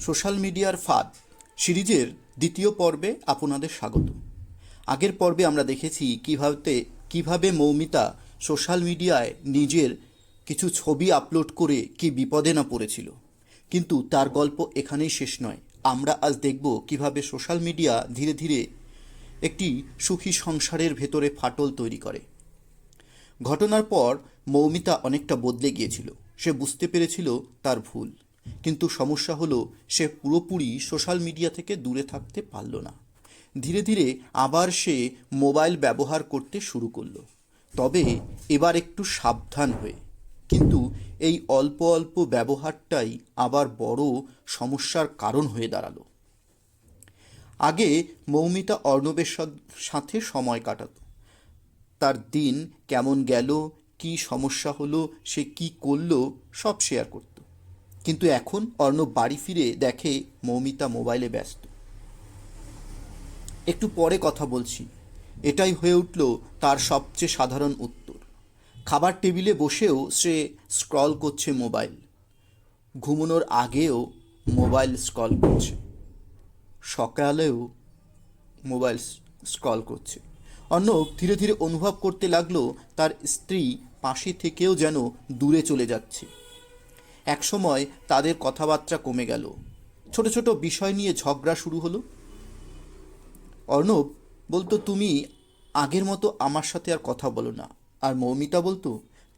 Social মিডিয়ার ফাঁদ সিরিজের দ্বিতীয় পর্বে আপনাদের স্বাগত। আগের পর্বে আমরা দেখেছি কিভাবে মৌমিতা সোশ্যাল মিডিয়ায় নিজের কিছু ছবি আপলোড করে কি বিপদে না পড়েছিল। কিন্তু তার গল্প এখানেই শেষ নয়। আমরা আজ দেখব কিভাবে সোশ্যাল মিডিয়া ধীরে ধীরে একটি সুখী সংসারের ভেতরে ফাটল তৈরি করে। ঘটনার পর মৌমিতা অনেকটা বদলে গিয়েছিল। সে বুঝতে পেরেছিল তার ভুল, কিন্তু সমস্যা হলো সে পুরোপুরি সোশ্যাল মিডিয়া থেকে দূরে থাকতে পারল না। ধীরে ধীরে আবার সে মোবাইল ব্যবহার করতে শুরু করলো, তবে এবার একটু সাবধান হয়ে। কিন্তু এই অল্প অল্প ব্যবহারটাই আবার বড় সমস্যার কারণ হয়ে দাঁড়ালো। আগে মৌমিতা অর্ণবের সাথে সময় কাটাতো। তার দিন কেমন গেল, কি সমস্যা হলো, সে কি করলো, সব শেয়ার করত। কিন্তু এখন অর্ণব বাড়ি ফিরে দেখে মৌমিতা মোবাইলে ব্যস্ত। একটু পরে কথা বলছি, এটাই হয়ে উঠল তার সবচেয়ে সাধারণ উত্তর। খাবার টেবিলে বসেও সে স্ক্রল করছে মোবাইল, ঘুমানোর আগেও মোবাইল স্ক্রল করছে, সকালেও মোবাইল স্ক্রল করছে। অর্ণব ধীরে ধীরে অনুভব করতে লাগলো তার স্ত্রী পাশে থেকেও যেন দূরে চলে যাচ্ছে। একসময় তাদের কথাবার্তা কমে গেল, ছোট ছোট বিষয় নিয়ে ঝগড়া শুরু হলো। অর্ণব বলতো, তুমি আগের মতো আমার সাথে আর কথা বলো না। আর মৌমিতা বলতো,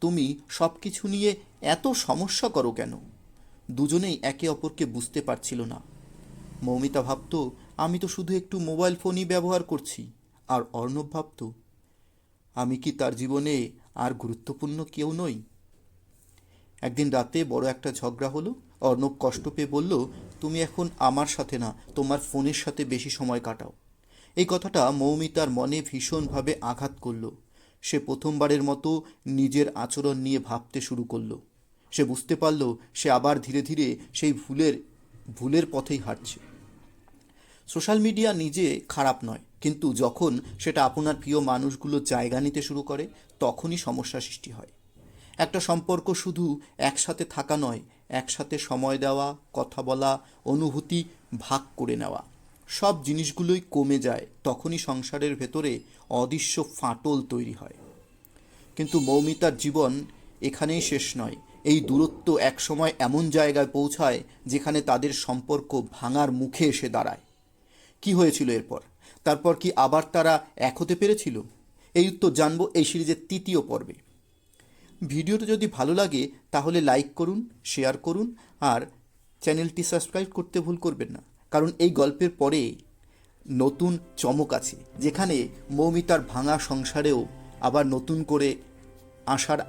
তুমি সব কিছু নিয়ে এত সমস্যা করো কেন। দুজনেই একে অপরকে বুঝতে পারছিল না। মৌমিতা ভাবতো, আমি তো শুধু একটু মোবাইল ফোনই ব্যবহার করছি। আর অর্ণব ভাবতো, আমি কি তার জীবনে আর গুরুত্বপূর্ণ কেউ নই। একদিন রাতে বড় একটা ঝগড়া হলো। অর্ণব কষ্ট পেয়ে বলল, তুমি এখন আমার সাথে না, তোমার ফোনের সাথে বেশি সময় কাটাও। এই কথাটা মৌমিতার মনে ভীষণভাবে আঘাত করলো। সে প্রথমবারের মতো নিজের আচরণ নিয়ে ভাবতে শুরু করলো। সে বুঝতে পারল সে আবার ধীরে ধীরে সেই ভুলের পথেই হাঁটছে। সোশ্যাল মিডিয়া নিজে খারাপ নয়, কিন্তু যখন সেটা আপনার প্রিয় মানুষগুলো জায়গা নিতে শুরু করে, তখনই সমস্যা সৃষ্টি হয়। একটা সম্পর্ক শুধু একসাথে থাকা নয়, একসাথে সময় দেওয়া, কথা বলা, অনুভূতি ভাগ করে নেওয়া, সব জিনিসগুলোই কমে যায়। তখনই সংসারের ভেতরে অদৃশ্য ফাটল তৈরি হয়। কিন্তু মৌমিতার জীবন এখানেই শেষ নয়। এই দূরত্ব একসময় এমন জায়গায় পৌঁছায় যেখানে তাদের সম্পর্ক ভাঙার মুখে এসে দাঁড়ায়। কি হয়েছিল এরপর? তারপর কি আবার তারা এক হতে পেরেছিল? এই উত্তর জানবো এই সিরিজের তৃতীয় পর্বে। ভিডিওটা যদি ভালো লাগে তাহলে লাইক করুন, শেয়ার করুন, আর চ্যানেলটি সাবস্ক্রাইব করতে ভুল করবেন না। কারণ এই গল্পের পরে নতুন চমক আছে, যেখানে মৌমিতার ভাঙা সংসারেও আবার নতুন করে আসার